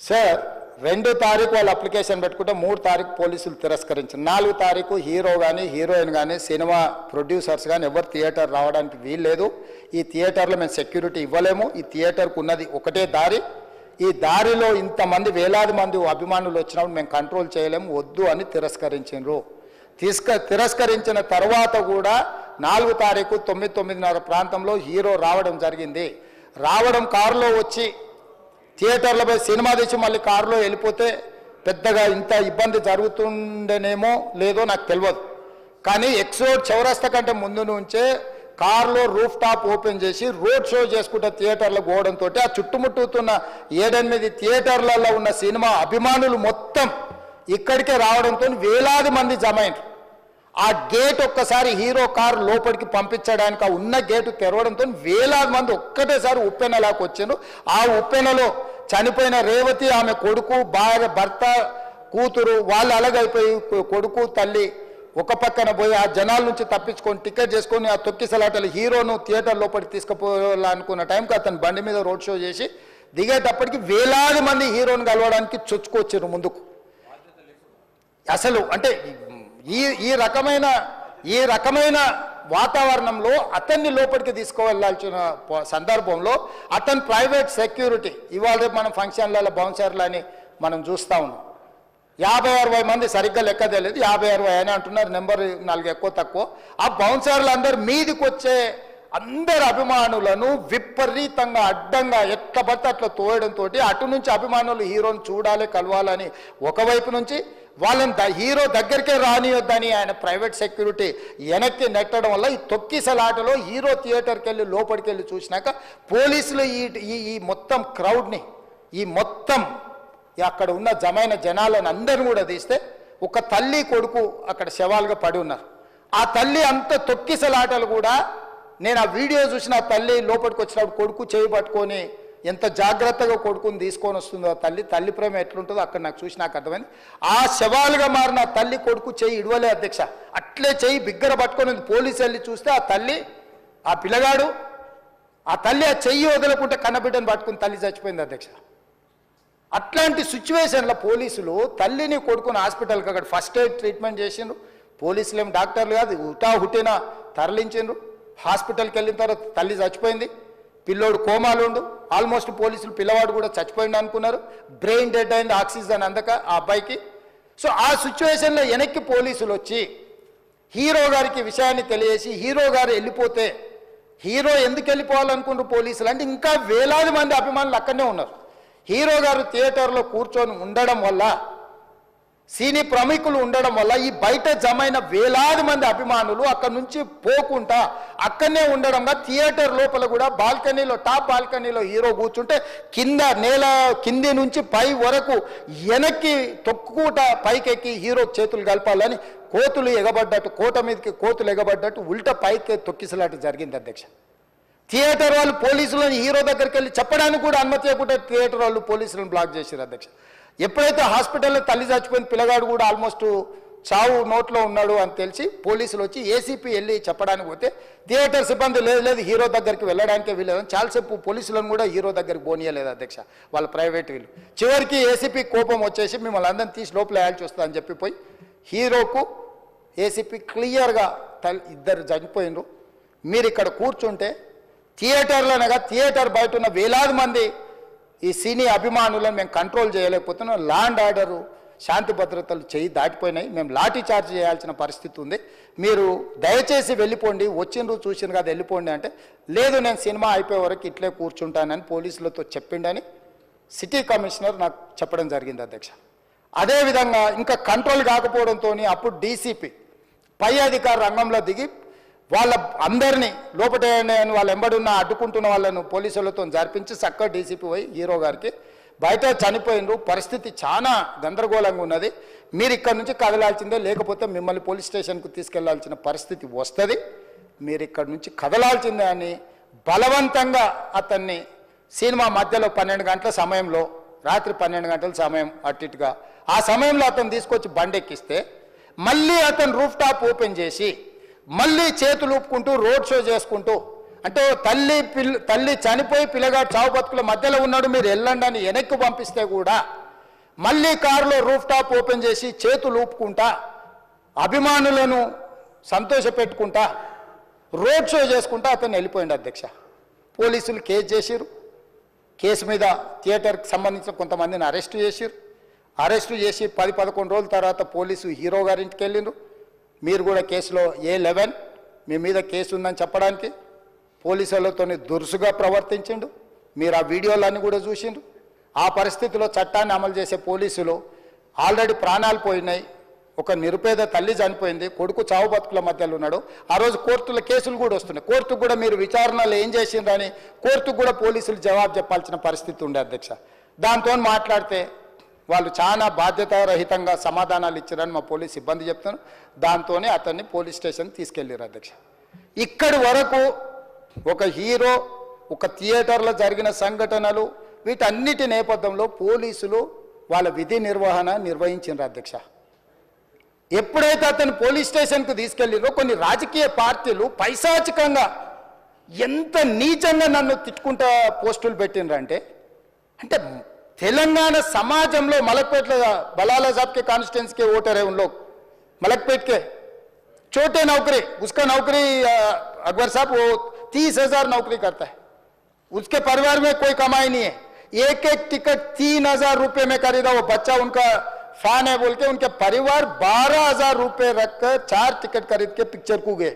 Sir 2 తారీఖు వాళ్ళు application పెట్టుకుంటే 3 తారీఖు పోలీసులు తిరస్కరించారు. 4 తారీఖు హీరో కానీ హీరోయిన్ కానీ సినిమా ప్రొడ్యూసర్స్ కానీ ఎవరు థియేటర్ రావడానికి వీల్లేదు. ఈ థియేటర్లో మేము సెక్యూరిటీ ఇవ్వలేము. ఈ థియేటర్కు ఉన్నది ఒకటే దారి. ఈ దారిలో ఇంతమంది వేలాది మంది అభిమానులు వచ్చినప్పుడు మేము కంట్రోల్ చేయలేము, వద్దు అని తిరస్కరించారు. తిరస్కరించిన తర్వాత కూడా 4 తారీఖు 9:30 ప్రాంతంలో హీరో రావడం జరిగింది. రావడం కారులో వచ్చి థియేటర్లో పోయి సినిమా తీసి మళ్ళీ కారులో వెళ్ళిపోతే పెద్దగా ఇంత ఇబ్బంది జరుగుతుండేనేమో లేదో నాకు తెలియదు. కానీ ఎక్స్ రోడ్ చౌరస్తా కంటే ముందు నుంచే కారులో రూఫ్ టాప్ ఓపెన్ చేసి రోడ్ షో చేసుకుంటే థియేటర్లో పోవడంతో ఆ చుట్టుముట్టుతున్న 7-8 థియేటర్లలో ఉన్న సినిమా అభిమానులు మొత్తం ఇక్కడికే రావడంతో వేలాది మంది జమ అయినారు. ఆ గేట్ ఒక్కసారి హీరో కారు లోపలికి పంపించడానికి ఆ ఉన్న గేటు తెరవడంతో వేలాది మంది ఒక్కటేసారి ఉప్పెనలాకి వచ్చారు. ఆ ఉప్పెనలో చనిపోయిన రేవతి, ఆమె కొడుకు, భార్య, భర్త, కూతురు వాళ్ళు అలాగైపోయి కొడుకు తల్లి ఒక పక్కన పోయి ఆ జనాల నుంచి తప్పించుకొని టికెట్ చేసుకొని ఆ తొక్కిసలాటలు హీరోను థియేటర్ లోపలికి తీసుకుపోవాలనుకున్న టైంకి అతను బండి మీద రోడ్ షో చేసి దిగేటప్పటికి వేలాది మంది హీరోని కలవడానికి చొచ్చుకొచ్చారు ముందుకు. అసలు అంటే ఈ రకమైన వాతావరణంలో అతన్ని లోపలికి తీసుకువెళ్ళాల్సిన సందర్భంలో అతను ప్రైవేట్ సెక్యూరిటీ ఇవాళ రేపు మనం ఫంక్షన్లలో బౌన్సర్లు అని మనం చూస్తూ ఉన్నాం. 50-60 మంది సరిగ్గా లెక్క తెలియదు, 50-60 అని అంటున్నారు, నెంబర్ 4 ఎక్కువ తక్కువ. ఆ బౌన్సర్లు అందరు మీదికి వచ్చే అందరు అభిమానులను విపరీతంగా అడ్డంగా ఎట్లా పడితే అట్లా తోయడంతో అటు నుంచి అభిమానులు హీరోని చూడాలి, కలవాలని ఒకవైపు నుంచి వాళ్ళని హీరో దగ్గరికే రానియొద్దని ఆయన ప్రైవేట్ సెక్యూరిటీ వెనక్కి నెట్టడం వల్ల ఈ తొక్కిసలాటలో హీరో థియేటర్కి వెళ్ళి లోపలికి వెళ్ళి చూసినాక పోలీసులు ఈ మొత్తం క్రౌడ్ని ఈ మొత్తం అక్కడ ఉన్న జమైన జనాలను అందరిని కూడా తీస్తే ఒక తల్లి కొడుకు అక్కడ శవాలుగా పడి ఉన్నారు. ఆ తల్లి అంత తొక్కిసలాటలు కూడా నేను ఆ వీడియో చూసిన ఆ తల్లి లోపలికి వచ్చినప్పుడు కొడుకు చేయి పట్టుకొని ఎంత జాగ్రత్తగా కొడుకుని తీసుకొని వస్తుందో తల్లి ప్రేమ ఎట్లుంటుందో అక్కడ నాకు చూసి నాకు అర్థమైంది. ఆ శవాలుగా మారిన తల్లి కొడుకు చెయ్యి ఇడవలే అధ్యక్ష, అట్లే చెయ్యి బిగ్గర పట్టుకొని పోలీసు వెళ్ళి చూస్తే ఆ తల్లి ఆ పిల్లగాడు ఆ తల్లి ఆ చెయ్యి వదలకుంటే కన్నబిడ్డను పట్టుకుని తల్లి చచ్చిపోయింది అధ్యక్ష. అట్లాంటి సిచ్యువేషన్లో పోలీసులు తల్లిని కొడుకుని హాస్పిటల్కి అక్కడ ఫస్ట్ ఎయిడ్ ట్రీట్మెంట్ చేసిండ్రు. పోలీసులు ఏం డాక్టర్లు కాదు, హుటాహుటిన తరలించిండ్రు. హాస్పిటల్కి వెళ్ళిన తర్వాత తల్లి చచ్చిపోయింది, పిల్లోడు కోమాలు ఉండు. ఆల్మోస్ట్ పోలీసులు పిల్లవాడు కూడా చచ్చిపోయింది అనుకున్నారు. బ్రెయిన్ డెడ్ అయింది, ఆక్సిజన్ అందక ఆ అబ్బాయికి. సో ఆ సిచ్యువేషన్లో వెనక్కి పోలీసులు వచ్చి హీరో గారికి విషయాన్ని తెలియజేసి హీరో గారు వెళ్ళిపోతే హీరో ఎందుకు వెళ్ళిపోవాలనుకుంటారు పోలీసులు అంటే ఇంకా వేలాది మంది అభిమానులు అక్కడనే ఉన్నారు. హీరో గారు థియేటర్లో కూర్చొని ఉండడం వల్ల సినీ ప్రముఖులు ఉండడం వల్ల ఈ బయట జమైన వేలాది మంది అభిమానులు అక్కడ నుంచి పోకుండా అక్కడనే ఉండడంగా థియేటర్ లోపల కూడా బాల్కనీలో టాప్ బాల్కనీలో హీరో కూర్చుంటే కింది నుంచి పై వరకు వెనక్కి తొక్కుట పైకెక్కి హీరో చేతులు కలపాలని కోతులు ఎగబడ్డట్టు కోట మీదకి కోతులు ఎగబడ్డట్టు ఉల్టా పైకి తొక్కిసలాట జరిగింది అధ్యక్ష. థియేటర్ వాళ్ళు పోలీసులను హీరో దగ్గరికి వెళ్ళి చెప్పడానికి కూడా అనుమతి ఇవ్వకుండా థియేటర్ వాళ్ళు పోలీసులను బ్లాక్ చేశారు అధ్యక్ష. ఎప్పుడైతే హాస్పిటల్లో తల్లి చచ్చిపోయిన పిల్లగాడు కూడా ఆల్మోస్ట్ చావు నోట్లో ఉన్నాడు అని తెలిసి పోలీసులు వచ్చి ఏసీపీ వెళ్ళి చెప్పడానికి పోతే థియేటర్ సిబ్బంది లేదు హీరో దగ్గరికి వెళ్ళడానికే వీలేదని చాలాసేపు పోలీసులను కూడా హీరో దగ్గరికి పోనీయలేదు అధ్యక్ష వాళ్ళ ప్రైవేట్ వీళ్ళు. చివరికి ఏసీపీ కోపం వచ్చేసి మిమ్మల్ని అందరిని తీసి లోపల వేయాల్సి వస్తుందని చెప్పిపోయి హీరోకు ఏసీపీ క్లియర్గా ఇద్దరు చనిపోయినరు, మీరు ఇక్కడ కూర్చుంటే థియేటర్లోనగా థియేటర్ బయట ఉన్న వేలాది మంది ఈ సినీ అభిమానులను మేము కంట్రోల్ చేయలేకపోతున్నాం, ల్యాండ్ ఆర్డరు శాంతి భద్రతలు చేయి దాటిపోయినాయి, మేము లాఠీ చార్జ్ చేయాల్సిన పరిస్థితి ఉంది, మీరు దయచేసి వెళ్ళిపోండి, వచ్చిండ్రు చూసిన కదా వెళ్ళిపోండి అంటే లేదు నేను సినిమా అయిపోయే వరకు ఇట్లే కూర్చుంటానని పోలీసులతో చెప్పిండని సిటీ కమిషనర్ నాకు చెప్పడం జరిగింది అధ్యక్ష. అదేవిధంగా ఇంకా కంట్రోల్ కాకపోవడంతో అప్పుడు డీసీపీ పై అధికారి రంగంలో దిగి వాళ్ళ అందరినీ లోపల వాళ్ళ ఎంబడున్న అడ్డుకుంటున్న వాళ్ళను పోలీసులతో జరిపించి చక్కగా డీసీపీ పోయి హీరో గారికి బయట చనిపోయినరు, పరిస్థితి చాలా గందరగోళంగా ఉన్నది, మీరు ఇక్కడ నుంచి కదలాల్సిందే లేకపోతే మిమ్మల్ని పోలీస్ స్టేషన్కు తీసుకెళ్లాల్సిన పరిస్థితి వస్తుంది, మీరు ఇక్కడ నుంచి కదలాల్సిందే అని బలవంతంగా అతన్ని సినిమా మధ్యలో 12 గంటల సమయంలో రాత్రి 12 గంటల సమయం అట్టిగా ఆ సమయంలో అతను తీసుకొచ్చి బండెక్కిస్తే మళ్ళీ అతను రూఫ్ టాప్ ఓపెన్ చేసి మళ్ళీ చేతులు ఊపుకుంటూ రోడ్ షో చేసుకుంటూ అంటే తల్లి చనిపోయి పిల్లగాడు చావు బతుకుల మధ్యలో ఉన్నాడు, మీరు వెళ్ళండి అని వెనక్కి పంపిస్తే కూడా మళ్ళీ కారులో రూఫ్ టాప్ ఓపెన్ చేసి చేతులు ఊపుకుంటా అభిమానులను సంతోషపెట్టుకుంటా రోడ్ షో చేసుకుంటా అతను వెళ్ళిపోయింది అధ్యక్ష. పోలీసులు కేసు చేసిరు, కేసు మీద థియేటర్కి సంబంధించిన కొంతమందిని అరెస్టు చేసిరు. అరెస్టు చేసి 10-11 రోజుల తర్వాత పోలీసు హీరో గారింటికి వెళ్ళిండ్రు. మీరు కూడా కేసులో A11 మీ మీద కేసు ఉందని చెప్పడానికి పోలీసులతో దురుసుగా ప్రవర్తించిండు. మీరు ఆ వీడియోలన్నీ కూడా చూసిండ్రు. ఆ పరిస్థితిలో చట్టాన్ని అమలు చేసే పోలీసులు ఆల్రెడీ ప్రాణాలు పోయినాయి, ఒక నిరుపేద తల్లి చనిపోయింది, కొడుకు చావు బతుకుల మధ్యలో ఉన్నాడు. ఆ రోజు కోర్టుల కేసులు కూడా వస్తున్నాయి. కోర్టుకు కూడా మీరు విచారణలు ఏం చేసిండ్రని కోర్టుకు కూడా పోలీసులు జవాబు చెప్పాల్సిన పరిస్థితి ఉండే అధ్యక్ష. దాంతో మాట్లాడితే వాళ్ళు చాలా బాధ్యతారహితంగా సమాధానాలు ఇచ్చారని మా పోలీస్ సిబ్బంది చెప్తున్నారు. దాంతోనే అతన్ని పోలీస్ స్టేషన్ తీసుకెళ్ళారు అధ్యక్ష. ఇక్కడి వరకు ఒక హీరో, ఒక థియేటర్లో జరిగిన సంఘటనలు, వీటన్నిటి నేపథ్యంలో పోలీసులు వాళ్ళ విధి నిర్వహణ నిర్వహించారు అధ్యక్ష. ఎప్పుడైతే అతను పోలీస్ స్టేషన్కు తీసుకెళ్ళిరో కొన్ని రాజకీయ పార్టీలు పైశాచికంగా ఎంత నీచంగా నన్ను తిట్టుకుంటా పోస్టులు పెట్టినరంటే, అంటే తెలంగాణ समाजంలో మలక్పేట్ बलाला साहब के कॉन्स्टिट्यूंसी के वोटर है, उन लोग मलकपेट के छोटे नौकरी, उसका नौकरी अकबर साहब वो 30,000 नौकरी करता है, उसके परिवार में कोई कमाई नहीं है, एक एक टिकट 3,000 रुपये में खरीदा, वो बच्चा उनका फैन है बोल के उनके परिवार 12,000 रुपये रखकर 4 टिकट खरीद के पिक्चर को गए.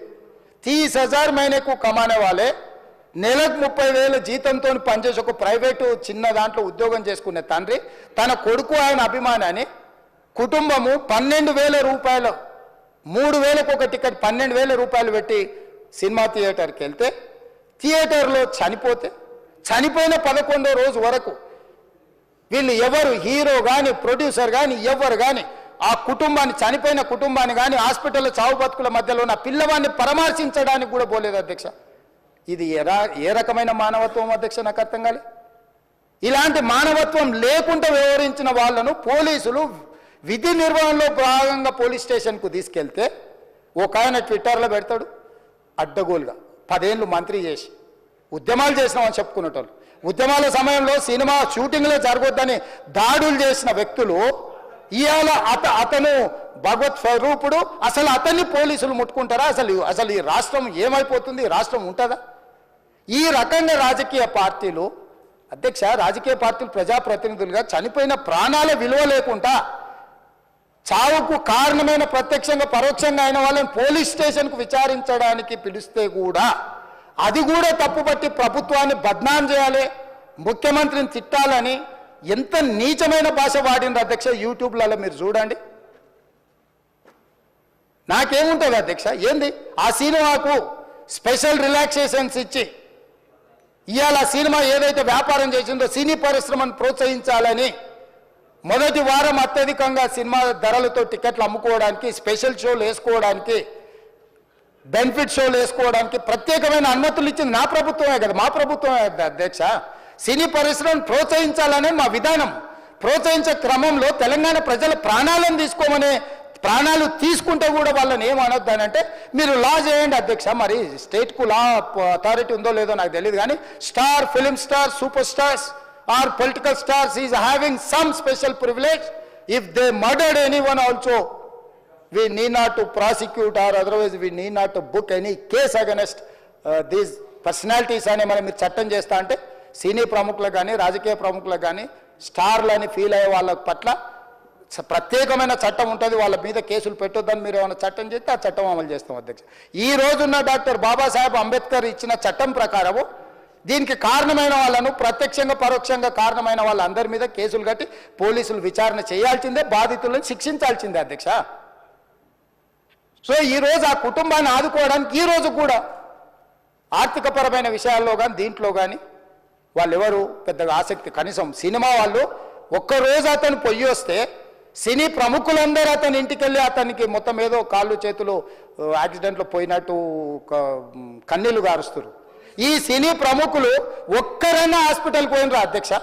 30,000 महीने को कमाने वाले నెలకు 30,000 జీతంతో పనిచేసి ఒక ప్రైవేటు చిన్న దాంట్లో ఉద్యోగం చేసుకునే తండ్రి తన కొడుకు ఆయన అభిమానాన్ని కుటుంబము 12,000 రూపాయలు 3,000కు ఒక టికెట్ 12,000 రూపాయలు పెట్టి సినిమా థియేటర్కి వెళ్తే థియేటర్లో చనిపోయిన 11వ రోజు వరకు వీళ్ళు ఎవరు హీరో కానీ ప్రొడ్యూసర్ కానీ ఎవరు కానీ ఆ కుటుంబాన్ని చనిపోయిన కుటుంబాన్ని కానీ హాస్పిటల్లో చావు బతుకుల మధ్యలో ఉన్న పిల్లవాడిని పరామర్శించడానికి కూడా పోలేదు అధ్యక్ష. ఇది ఏ రకమైన మానవత్వం అధ్యక్ష? నాకు అర్థం కాలే. ఇలాంటి మానవత్వం లేకుండా వ్యవహరించిన వాళ్ళను పోలీసులు విధి నిర్వహణలో భాగంగా పోలీస్ స్టేషన్కు తీసుకెళ్తే ఒక ఆయన ట్విట్టర్లో పెడతాడు అడ్డగోలుగా 10 ఏళ్ళు మంత్రి చేసి ఉద్యమాలు చేసినామని చెప్పుకునేటోళ్ళు, ఉద్యమాల సమయంలో సినిమా షూటింగ్లో జరగొద్దని దాడులు చేసిన వ్యక్తులు ఇవాళ అతను భగవత్ స్వరూపుడు, అసలు అతన్ని పోలీసులు ముట్టుకుంటారా? అసలు ఈ రాష్ట్రం ఏమైపోతుంది? రాష్ట్రం ఉంటుందా? ఈ రకంగా రాజకీయ పార్టీలు అధ్యక్ష, రాజకీయ పార్టీలు ప్రజాప్రతినిధులుగా చనిపోయిన ప్రాణాల విలువ లేకుండా చావుకు కారణమైన ప్రత్యక్షంగా పరోక్షంగా అయిన వాళ్ళని పోలీస్ స్టేషన్కు విచారించడానికి పిలిస్తే కూడా అది కూడా తప్పుపట్టి ప్రభుత్వాన్ని బద్నాం చేయాలి, ముఖ్యమంత్రిని తిట్టాలని ఎంత నీచమైన భాష వాడిండ్రు అధ్యక్ష. యూట్యూబ్లలో మీరు చూడండి. నాకేముంటుంది అధ్యక్ష? ఏంది ఆ సినిమాకు స్పెషల్ రిలాక్సేషన్స్ ఇచ్చి ఇవాళ సినిమా ఏదైతే వ్యాపారం చేసిందో సినీ పరిశ్రమను ప్రోత్సహించాలని మొదటి వారం అత్యధికంగా సినిమా ధరలతో టికెట్లు అమ్ముకోవడానికి, స్పెషల్ షోలు వేసుకోవడానికి, బెనిఫిట్ షోలు వేసుకోవడానికి ప్రత్యేకమైన అనుమతులు ఇచ్చింది నా ప్రభుత్వమే కదా, మా ప్రభుత్వమే అధ్యక్ష. సినీ పరిశ్రమను ప్రోత్సహించాలనే మా విధానం. ప్రోత్సహించే క్రమంలో తెలంగాణ ప్రజల ప్రాణాలు తీసుకుంటే కూడా వాళ్ళని ఏమనొద్దానంటే మీరు లా చేయండి అధ్యక్ష. మరి స్టేట్కు లా అథారిటీ ఉందో లేదో నాకు తెలియదు, కానీ star, film star, super stars or political stars is having some special privilege. If they murdered anyone also we need not to prosecute or otherwise we need not to book any case against these personalities అని మనం మీరు చట్టం చేస్తా అంటే సినీ ప్రముఖులకు కానీ రాజకీయ ప్రముఖులకు కానీ స్టార్లని ఫీల్ అయ్యే వాళ్ళ పట్ల ప్రత్యేకమైన చట్టం ఉంటుంది, వాళ్ళ మీద కేసులు పెట్టొద్దని మీరు ఏమైనా చట్టం చేస్తే ఆ చట్టం అమలు చేస్తాం అధ్యక్ష. ఈ రోజున్న డాక్టర్ బాబాసాహెబ్ అంబేద్కర్ ఇచ్చిన చట్టం ప్రకారము దీనికి కారణమైన వాళ్ళను ప్రత్యక్షంగా పరోక్షంగా కారణమైన వాళ్ళందరి మీద కేసులు కట్టి పోలీసులు విచారణ చేయాల్సిందే, బాధితులను శిక్షించాల్సిందే అధ్యక్ష. సో ఈరోజు ఆ కుటుంబాన్ని ఆదుకోవడానికి ఈరోజు కూడా ఆర్థికపరమైన విషయాల్లో కానీ దీంట్లో కానీ వాళ్ళు ఎవరు పెద్దగా ఆసక్తి, కనీసం సినిమా వాళ్ళు ఒక్కరోజు అతను పొయ్యి వస్తే సినీ ప్రముఖులందరూ అతని ఇంటికి వెళ్ళి అతనికి మొత్తం ఏదో కాళ్ళు చేతులు యాక్సిడెంట్లో పోయినట్టు కన్నీళ్లు గారుస్తారు. ఈ సినీ ప్రముఖులు ఒక్కరైనా హాస్పిటల్కి పోయినరా అధ్యక్ష?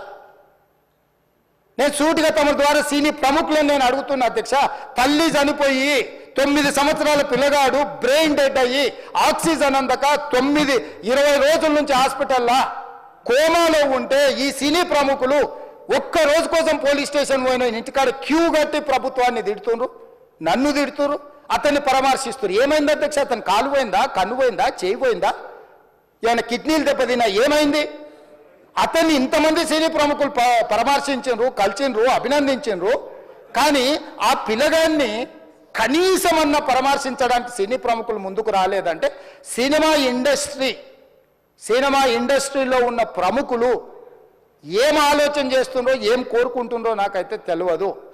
నేను సూటిగా తమ ద్వారా సినీ ప్రముఖులను నేను అడుగుతున్నా అధ్యక్ష. తల్లి చనిపోయి 9 సంవత్సరాల పిల్లగాడు బ్రెయిన్ డెడ్ అయ్యి ఆక్సిజన్ అందక 20 రోజుల నుంచి హాస్పిటల్లో కోమాలో ఉంటే ఈ సినీ ప్రముఖులు ఒక్క రోజు కోసం పోలీస్ స్టేషన్ పోయిన ఇంటికాడ క్యూ కట్టి ప్రభుత్వాన్ని తిడుతుండ్రు, నన్ను తిడుతురు, అతన్ని పరామర్శిస్తున్నారు. ఏమైంది అధ్యక్ష? అతను కాలు పోయిందా, కన్ను పోయిందా, చేయి పోయిందా, ఏమైనా కిడ్నీలు దెబ్బతిన్నా, ఏమైంది? అతన్ని ఇంతమంది సినీ ప్రముఖులు పరామర్శించారు, కలిసిండ్రు, అభినందించారు. కానీ ఆ పిల్లగాన్ని కనీసం అన్న పరామర్శించడానికి సినీ ప్రముఖులు ముందుకు రాలేదంటే సినిమా ఇండస్ట్రీలో ఉన్న ప్రముఖులు ఏం ఆలోచన చేస్తుండ్రో, ఏం కోరుకుంటుండ్రో నాకైతే తెలియదు.